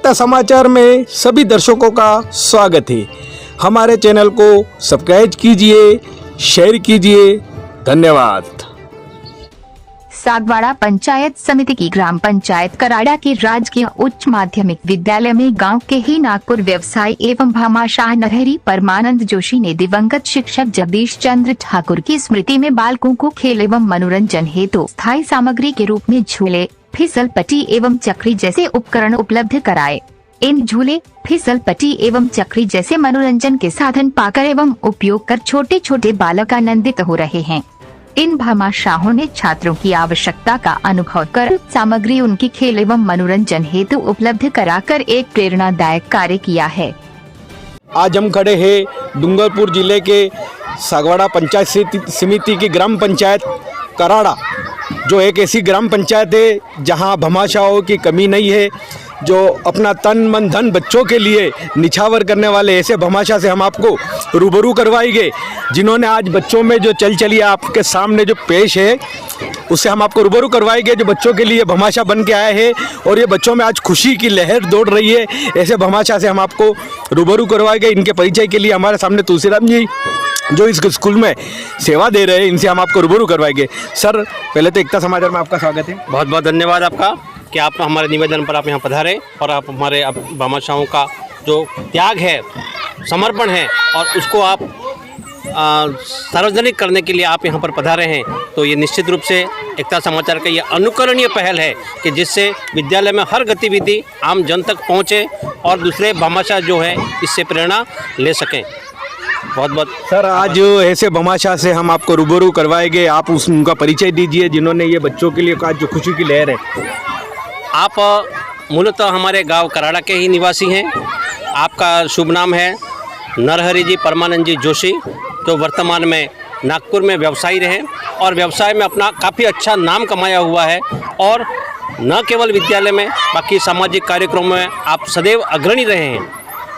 एकता समाचार में सभी दर्शकों का स्वागत है। हमारे चैनल को सब्सक्राइब कीजिए, शेयर कीजिए। धन्यवाद। सागवाड़ा पंचायत समिति की ग्राम पंचायत कराड़ा के राजकीय उच्च माध्यमिक विद्यालय में गांव के ही नागपुर व्यवसायी एवं भामाशाह नरहरि परमानंद जोशी ने दिवंगत शिक्षक जगदीश चंद्र ठाकुर की स्मृति में बालकों को खेल एवं मनोरंजन हेतु स्थायी सामग्री के रूप में झूले, फिसल पट्टी एवं चक्री जैसे उपकरण उपलब्ध कराए। इन झूले, फिसल पट्टी एवं चक्री जैसे मनोरंजन के साधन पाकर एवं उपयोग कर छोटे छोटे बालक आनंदित हो रहे हैं। इन भामाशाहों ने छात्रों की आवश्यकता का अनुभव कर सामग्री उनकी खेल एवं मनोरंजन हेतु उपलब्ध कराकर एक प्रेरणादायक कार्य किया है। आज हम खड़े हैं डूंगरपुर जिले के सागवाड़ा पंचायत समिति की ग्राम पंचायत कराड़ा, जो एक ऐसी ग्राम पंचायत है जहां भामाशाहों की कमी नहीं है, जो अपना तन मन धन बच्चों के लिए निछावर करने वाले ऐसे भामाशाह से हम आपको रूबरू करवाएंगे, जिन्होंने आज बच्चों में जो चलिए आपके सामने जो पेश है उससे हम आपको रूबरू करवाएंगे, जो बच्चों के लिए भामाशाह बन के आए हैं और ये बच्चों में आज खुशी की लहर दौड़ रही है। ऐसे भामाशाह से हम आपको रूबरू करवाएंगे। इनके परिचय के लिए हमारे सामने तुलसीराम जी जो इस स्कूल में सेवा दे रहे हैं, इनसे हम आपको रूबरू करवाएंगे। सर, पहले तो एकता समाचार में आपका स्वागत है। बहुत बहुत धन्यवाद आपका कि आप हमारे निवेदन पर आप यहाँ पधारे और आप हमारे भामाशाहों का जो त्याग है, समर्पण है और उसको आप सार्वजनिक करने के लिए आप यहाँ पर पधारे हैं, तो ये निश्चित रूप से एकता समाचार का ये अनुकरणीय पहल है कि जिससे विद्यालय में हर गतिविधि आम जन तक पहुँचे और दूसरे भामाशाह जो है इससे प्रेरणा ले सकें। बहुत बहुत सर, आज ऐसे भामाशाह से हम आपको रूबरू करवाएंगे। आप उनका परिचय दीजिए जिन्होंने ये बच्चों के लिए आज जो खुशी की लहर है। आप मूलतः हमारे गांव कराड़ा के ही निवासी हैं। आपका शुभ नाम है नरहरि जी परमानंद जी जोशी, जो वर्तमान में नागपुर में व्यवसायी रहे और व्यवसाय में अपना काफ़ी अच्छा नाम कमाया हुआ है और न केवल विद्यालय में बाकी सामाजिक कार्यक्रमों में आप सदैव अग्रणी रहे हैं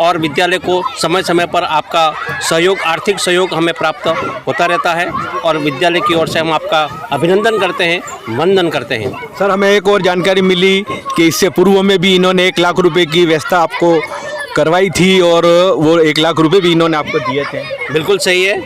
और विद्यालय को समय समय पर आपका सहयोग, आर्थिक सहयोग हमें प्राप्त होता रहता है और विद्यालय की ओर से हम आपका अभिनंदन करते हैं, वंदन करते हैं। सर, हमें एक और जानकारी मिली कि इससे पूर्व में भी इन्होंने 1 लाख रुपए की व्यवस्था आपको करवाई थी और वो 1 लाख रुपए भी इन्होंने आपको दिए थे। बिल्कुल सही है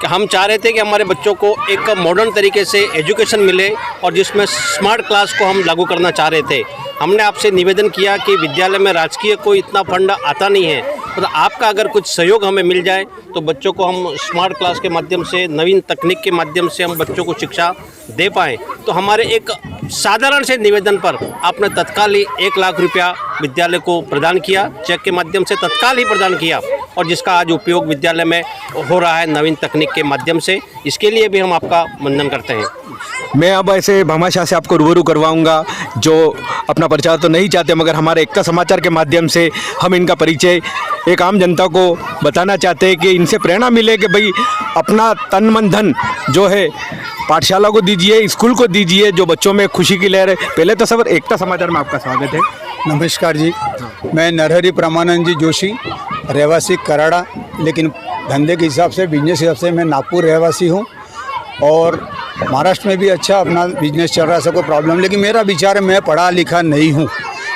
कि हम चाह रहे थे कि हमारे बच्चों को एक मॉडर्न तरीके से एजुकेशन मिले और जिसमें स्मार्ट क्लास को हम लागू करना चाह रहे थे। हमने आपसे निवेदन किया कि विद्यालय में राजकीय कोई इतना फंड आता नहीं है, तो आपका अगर कुछ सहयोग हमें मिल जाए तो बच्चों को हम स्मार्ट क्लास के माध्यम से, नवीन तकनीक के माध्यम से हम बच्चों को शिक्षा दे पाएँ। तो हमारे एक साधारण से निवेदन पर आपने तत्काल ही 1 लाख रुपया विद्यालय को प्रदान किया, चेक के माध्यम से तत्काल ही प्रदान किया और जिसका आज उपयोग विद्यालय में हो रहा है नवीन तकनीक के माध्यम से। इसके लिए भी हम आपका वंदन करते हैं। मैं अब ऐसे भामाशाह से आपको रूबरू करवाऊंगा जो अपना परिचय तो नहीं चाहते, मगर हमारे एकता समाचार के माध्यम से हम इनका परिचय एक आम जनता को बताना चाहते हैं कि इनसे प्रेरणा मिले कि भाई अपना तन मन धन जो है पाठशाला को दीजिए, स्कूल को दीजिए, जो बच्चों में खुशी की लहर है। पहले तो सर, एकता समाचार में आपका स्वागत है। नमस्कार जी, मैं नरहरि परमानंद जी जोशी, रहवासी कराड़ा, लेकिन धंधे के हिसाब से, बिजनेस के हिसाब से मैं नागपुर रहवासी हूँ और महाराष्ट्र में भी अच्छा अपना बिजनेस चल रहा है, सबको प्रॉब्लम। लेकिन मेरा विचार है, मैं पढ़ा लिखा नहीं हूँ,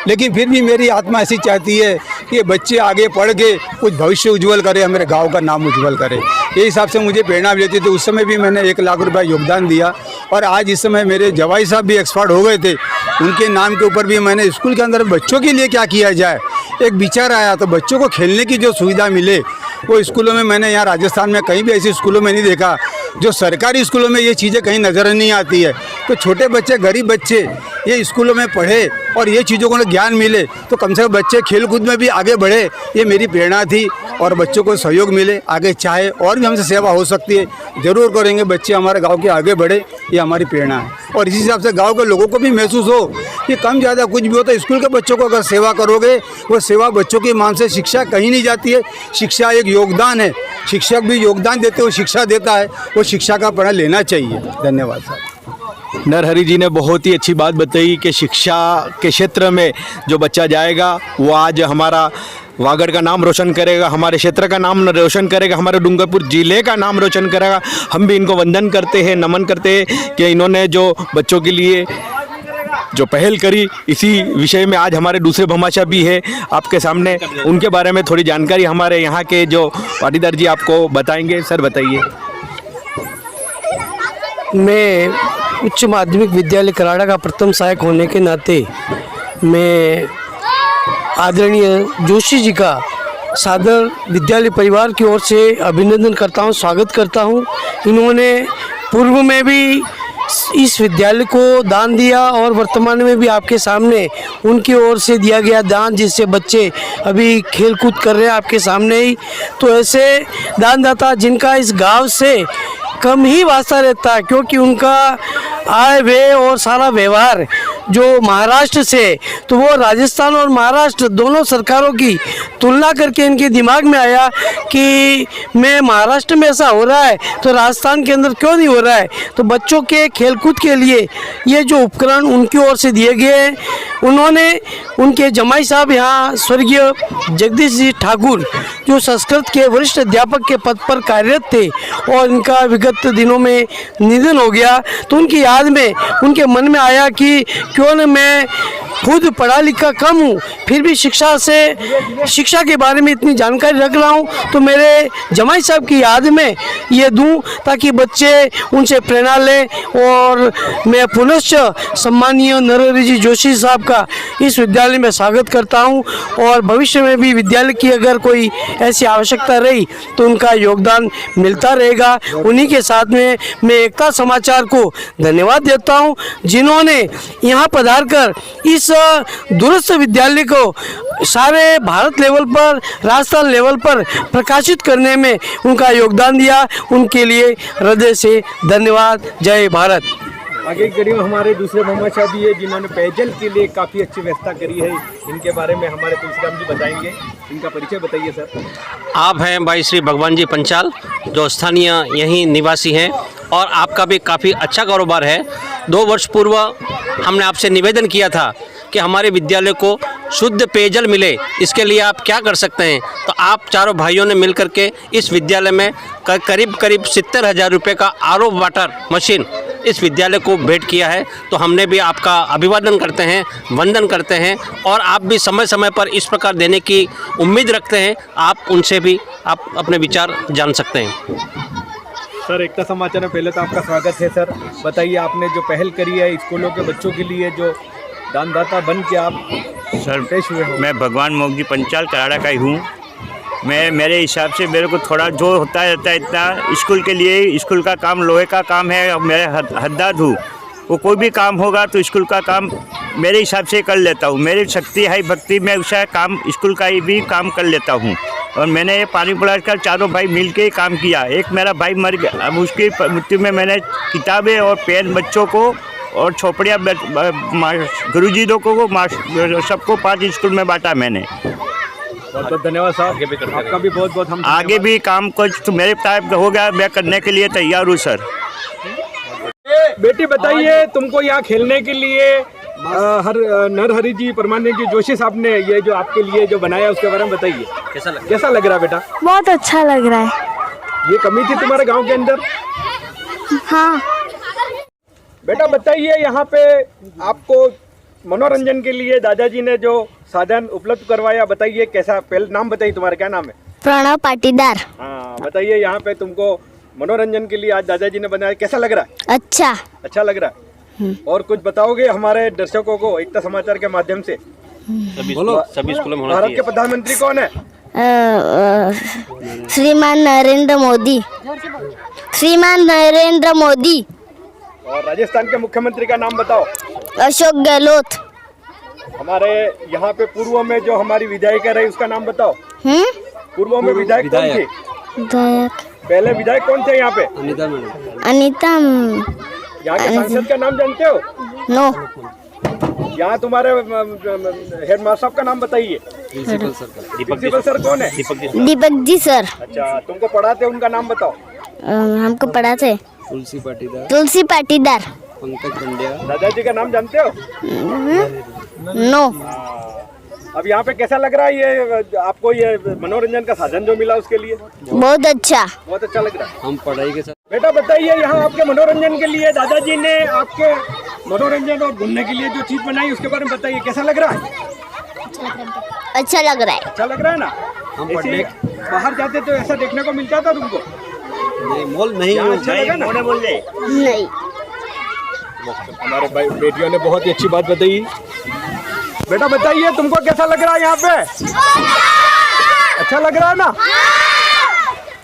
लेकिन फिर भी मेरी आत्मा ऐसी चाहती है कि ये बच्चे आगे पढ़ के कुछ भविष्य उज्जवल करे, हमारे गांव का नाम उज्जवल करे। ये हिसाब से मुझे प्रेरणा मिली थी, तो उस समय भी मैंने 1 लाख रुपया योगदान दिया और आज इस समय मेरे जवाई साहब भी एक्सपर्ट हो गए थे, उनके नाम के ऊपर भी मैंने स्कूल के अंदर बच्चों के लिए क्या किया जाए एक विचार आया। तो बच्चों को खेलने की जो सुविधा मिले वो स्कूलों में, मैंने यहाँ राजस्थान में कहीं भी ऐसे स्कूलों में नहीं देखा। जो सरकारी स्कूलों में ये चीज़ें कहीं नज़र नहीं आती है, तो छोटे बच्चे, गरीब बच्चे ये स्कूलों में पढ़े और ये चीज़ों को ज्ञान मिले, तो कम से कम बच्चे खेल कूद में भी आगे बढ़े, ये मेरी प्रेरणा थी। और बच्चों को सहयोग मिले, आगे चाहे और भी हमसे सेवा हो सकती है, ज़रूर करेंगे, बच्चे हमारे गांव के आगे बढ़े, ये हमारी प्रेरणा है। और इसी हिसाब से गांव के लोगों को भी महसूस हो कि कम ज़्यादा कुछ भी हो तो स्कूल के बच्चों को अगर सेवा करोगे, वो सेवा बच्चों की मान से शिक्षा कहीं नहीं जाती है। शिक्षा एक योगदान है, शिक्षक भी योगदान देते हो, शिक्षा देता है, वो शिक्षा का प्रण लेना चाहिए। धन्यवाद सर। नरहरि जी ने बहुत ही अच्छी बात बताई कि शिक्षा के क्षेत्र में जो बच्चा जाएगा वो आज हमारा वागड़ का नाम रोशन करेगा, हमारे क्षेत्र का नाम रोशन करेगा, हमारे डूंगरपुर जिले का नाम रोशन करेगा। हम भी इनको वंदन करते हैं, नमन करते हैं कि इन्होंने जो बच्चों के लिए जो पहल करी, इसी विषय में आज हमारे दूसरे भामाशाह भी है आपके सामने, उनके बारे में थोड़ी जानकारी हमारे यहाँ के जो पाटीदार जी आपको बताएंगे। सर बताइए। मैं उच्च माध्यमिक विद्यालय कराड़ा का प्रथम सहायक होने के नाते मैं आदरणीय जोशी जी का सादर विद्यालय परिवार की ओर से अभिनंदन करता हूं, स्वागत करता हूं। इन्होंने पूर्व में भी इस विद्यालय को दान दिया और वर्तमान में भी आपके सामने उनकी ओर से दिया गया दान, जिससे बच्चे अभी खेल कूद कर रहे हैं आपके सामने ही। तो ऐसे दानदाता जिनका इस गांव से कम ही वास्ता रहता है, क्योंकि उनका आय व्यय और सारा व्यवहार जो महाराष्ट्र से, तो वो राजस्थान और महाराष्ट्र दोनों सरकारों की तुलना करके इनके दिमाग में आया कि मैं महाराष्ट्र में ऐसा हो रहा है तो राजस्थान के अंदर क्यों नहीं हो रहा है। तो बच्चों के खेलकूद के लिए ये जो उपकरण उनकी ओर से दिए गए हैं, उन्होंने उनके जमाई साहब यहाँ स्वर्गीय जगदीश जी ठाकुर जो संस्कृत के वरिष्ठ अध्यापक के पद पर कार्यरत थे और इनका विगत दिनों में निधन हो गया, तो उनकी याद में उनके मन में आया कि क्यों न मैं खुद पढ़ा लिखा कम हूँ, फिर भी शिक्षा के बारे में इतनी जानकारी रख रहा हूँ, तो मेरे जमाई साहब की याद में ये दूँ ताकि बच्चे उनसे प्रेरणा लें। और मैं पुनश्च सम्मानीय नरहरि जी जोशी साहब का इस विद्यालय में स्वागत करता हूँ और भविष्य में भी विद्यालय की अगर कोई ऐसी आवश्यकता रही तो उनका योगदान मिलता रहेगा। उन्हीं के साथ में मैं एकता समाचार को धन्यवाद देता हूँ, जिन्होंने यहाँ पधार कर इस दूरस्थ विद्यालय को सारे भारत लेवल पर, राजस्थान लेवल पर प्रकाशित करने में उनका योगदान दिया। उनके लिए हृदय से धन्यवाद। जय भारत। आगे करीब हमारे दूसरे भामाशाह भी है जिन्होंने पेयजल के लिए काफ़ी अच्छी व्यवस्था करी है, इनके बारे में हमारे तुलसीराम जी बताएंगे। इनका परिचय बताइए सर। आप हैं भाई श्री भगवान जी पंचाल, जो स्थानीय यहीं निवासी हैं और आपका भी काफ़ी अच्छा कारोबार है। 2 वर्ष पूर्व हमने आपसे निवेदन किया था कि हमारे विद्यालय को शुद्ध पेयजल मिले, इसके लिए आप क्या कर सकते हैं। तो आप चारों भाइयों ने मिलकर के इस विद्यालय में करीब 70,000 रुपये का आरओ वाटर मशीन इस विद्यालय को भेंट किया है। तो हमने भी आपका अभिवादन करते हैं, वंदन करते हैं और आप भी समय समय पर इस प्रकार देने की उम्मीद रखते हैं। आप उनसे भी आप अपने विचार जान सकते हैं। सर एकता समाचार में पहले तो आपका स्वागत है। सर बताइए, आपने जो पहल करी है स्कूलों के बच्चों के लिए, जो दानदाता बन के आप सर पेश हुए हो। मैं भगवान मोगजी पंचाल कराड़ा का ही हूँ। मैं मेरे हिसाब से मेरे को थोड़ा जो होता रहता है इतना स्कूल के लिए, स्कूल का काम लोहे का काम है और मैं हद्दाद हूँ। वो कोई भी काम होगा तो स्कूल का काम मेरे हिसाब से कर लेता हूँ। मेरी शक्ति है भक्ति में उसका काम स्कूल का ही भी काम कर लेता हूँ। और मैंने ये पानी पड़ा कर चारों भाई मिल के काम किया। एक मेरा भाई मर गया, अब उसकी मृत्यु में मैंने किताबें और पेन बच्चों को और छोपड़ियाँ गुरुजी लोगों को सबको 5 स्कूल में बांटा मैंने। बहुत बहुत धन्यवाद साहब, आपका भी बहुत बहुत हम आगे भी काम कुछ तो मेरे टाइप हो गया, मैं करने के लिए तैयार हूँ सर। बेटी बताइए, तुमको यहाँ खेलने के लिए नरहरि जी परमानंद जी जोशी साहब ने ये जो आपके लिए जो बनाया उसके बारे में बताइए। कैसा लग रहा है बेटा? बहुत अच्छा लग रहा है। ये कमी थी तुम्हारे गांव के अंदर? हाँ। बेटा बताइए, यहाँ पे आपको मनोरंजन के लिए दादाजी ने जो साधन उपलब्ध करवाया, बताइए कैसा? पहले नाम बताइए, तुम्हारा क्या नाम है? प्रणव पाटीदार। हाँ बताइए, यहाँ पे तुमको मनोरंजन के लिए आज दादाजी ने बनाया, कैसा लग रहा है? अच्छा लग रहा है। और कुछ बताओगे हमारे दर्शकों को एकता समाचार के माध्यम से? सभी स्कूलों में होना भारत चाहिए। के प्रधानमंत्री कौन है? श्रीमान नरेंद्र मोदी। और राजस्थान के मुख्यमंत्री का नाम बताओ। अशोक गहलोत। हमारे यहाँ पे पूर्व में जो हमारी विधायिका रही उसका नाम बताओ। पूर्व में विधायक कौन थी? पहले विधायक कौन थे यहाँ पे? अनीता। यहाँ के सांसद का नाम जानते हो? नो। यहाँ तुम्हारे हेडमास्टर साहब का नाम बताइए। प्रिंसिपल सर कौन है? दीपक जी सर। अच्छा, तुमको पढ़ाते उनका नाम बताओ। हमको पढ़ाते तुलसी पाटीदार। पंकज पंड्या। दादाजी का नाम जानते हो? नो। अब यहाँ पे कैसा लग रहा है ये आपको, ये मनोरंजन का साधन जो मिला उसके लिए? बहुत अच्छा लग रहा है। हम पढ़ाई के साथ। बेटा बताइए, यहाँ आपके मनोरंजन के लिए दादाजी ने आपके मनोरंजन और घूमने के लिए जो चीज़ बनाई उसके बारे में बताइए, कैसा लग रहा है? अच्छा लग रहा है। अच्छा लग रहा है ना? हम पढ़ने बाहर जाते तो ऐसा देखने को मिलता था तुमको? नहीं मॉल नहीं यहाँ अच्छा लगा ना? नहीं। हमारे भाई बेटियों ने बहुत ही अच्छी बात बताई। बेटा बताइए तुमको कैसा लग रहा है यहाँ पे? अच्छा लग रहा है ना?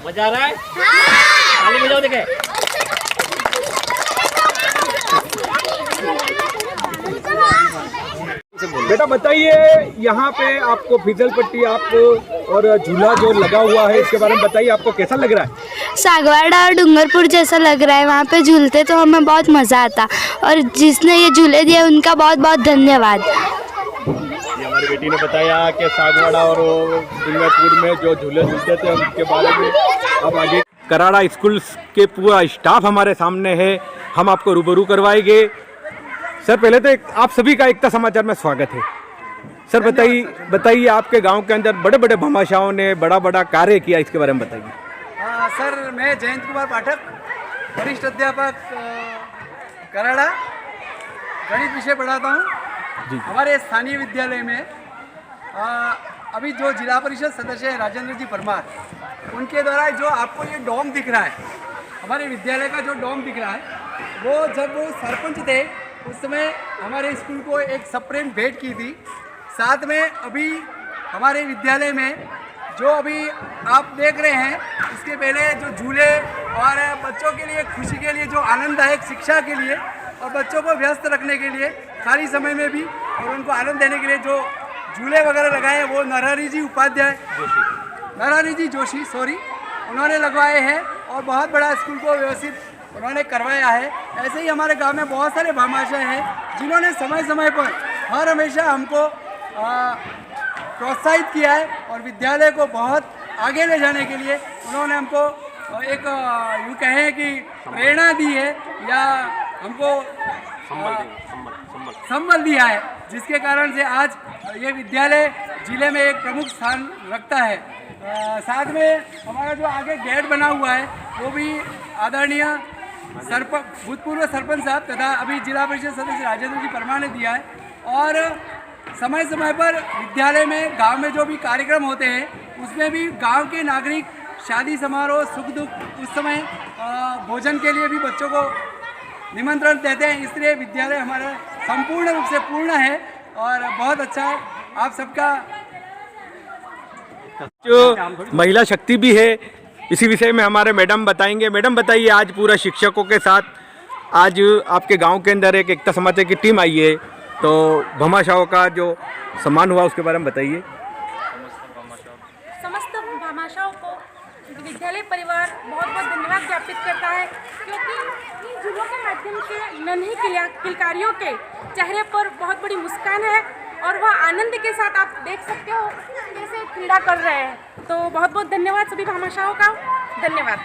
मजा आ रहा है? ताली बजाओ देखे। बेटा बताइए यहाँ पे आपको फिसल पट्टी आपको और झूला जो लगा हुआ है इसके बारे में बताइए, आपको कैसा लग रहा है? सागवाड़ा और डूंगरपुर जैसा लग रहा है। वहाँ पे झूलते तो हमें बहुत मज़ा आता, और जिसने ये झूले दिए उनका बहुत बहुत धन्यवाद। ये हमारी बेटी ने बताया कि सागवाड़ा और डूंगरपुर में जो झूले झूलते थे उनके बारे में। अब आगे कराड़ा स्कूल के पूरा स्टाफ हमारे सामने है, हम आपको रूबरू करवाएंगे। सर पहले तो आप सभी का एकता समाचार में स्वागत है। सर बताइए आपके गांव के अंदर बड़े बड़े भामाशाहों ने बड़ा कार्य किया, इसके बारे में बताइए। सर मैं जयंत कुमार पाठक, वरिष्ठ अध्यापक कराड़ा, गणित विषय पढ़ाता हूँ हमारे स्थानीय विद्यालय में। अभी जो जिला परिषद सदस्य है राजेंद्र जी परमार, उनके द्वारा जो आपको ये डोम दिख रहा है, हमारे विद्यालय का जो डोम दिख रहा है, वो जब वो सरपंच थे उस समय हमारे स्कूल को एक सप्रेम भेंट की थी। साथ में अभी हमारे विद्यालय में जो अभी आप देख रहे हैं, इसके पहले जो झूले और बच्चों के लिए खुशी के लिए जो आनंददायक शिक्षा के लिए और बच्चों को व्यस्त रखने के लिए खाली समय में भी और उनको आनंद देने के लिए जो झूले वगैरह लगाए हैं वो नरहरि जी जोशी उन्होंने लगवाए हैं और बहुत बड़ा स्कूल को व्यवस्थित उन्होंने करवाया है। ऐसे ही हमारे गांव में बहुत सारे भामाशाह हैं जिन्होंने समय समय पर हर हमेशा हमको प्रोत्साहित किया है और विद्यालय को बहुत आगे ले जाने के लिए उन्होंने हमको एक यूँ कहें कि प्रेरणा दी है या हमको संबल दिया है, जिसके कारण से आज ये विद्यालय जिले में एक प्रमुख स्थान रखता है। साथ में हमारा जो आगे गेट बना हुआ है वो भी आदरणीय भूतपूर्व सरपंच साहब तथा अभी जिला परिषद सदस्य राजेंद्र जी परमार ने दिया है। और समय समय पर विद्यालय में गांव में जो भी कार्यक्रम होते हैं उसमें भी गांव के नागरिक शादी समारोह सुख दुख उस समय भोजन के लिए भी बच्चों को निमंत्रण देते हैं। इसलिए विद्यालय हमारा संपूर्ण रूप से पूर्ण है और बहुत अच्छा है। आप सबका जो महिला शक्ति भी है, इसी विषय में हमारे मैडम बताएंगे। मैडम बताइए, आज पूरा शिक्षकों के साथ आज आपके गांव के अंदर एक एकता समाचार की टीम आई है, तो भामाशाहों का जो सम्मान हुआ उसके बारे में बताइए। समस्त भामाशाहों को विद्यालय परिवार बहुत बहुत धन्यवाद ज्ञापित करता है, क्योंकि इन झूलों के माध्यम से नन्ही किलकारियों के चेहरे पर बहुत बड़ी मुस्कान है और वह आनंद के साथ आप देख सकते हो कैसे क्रीड़ा कर रहे हैं। तो बहुत बहुत धन्यवाद सभी भामाशाहों का, धन्यवाद।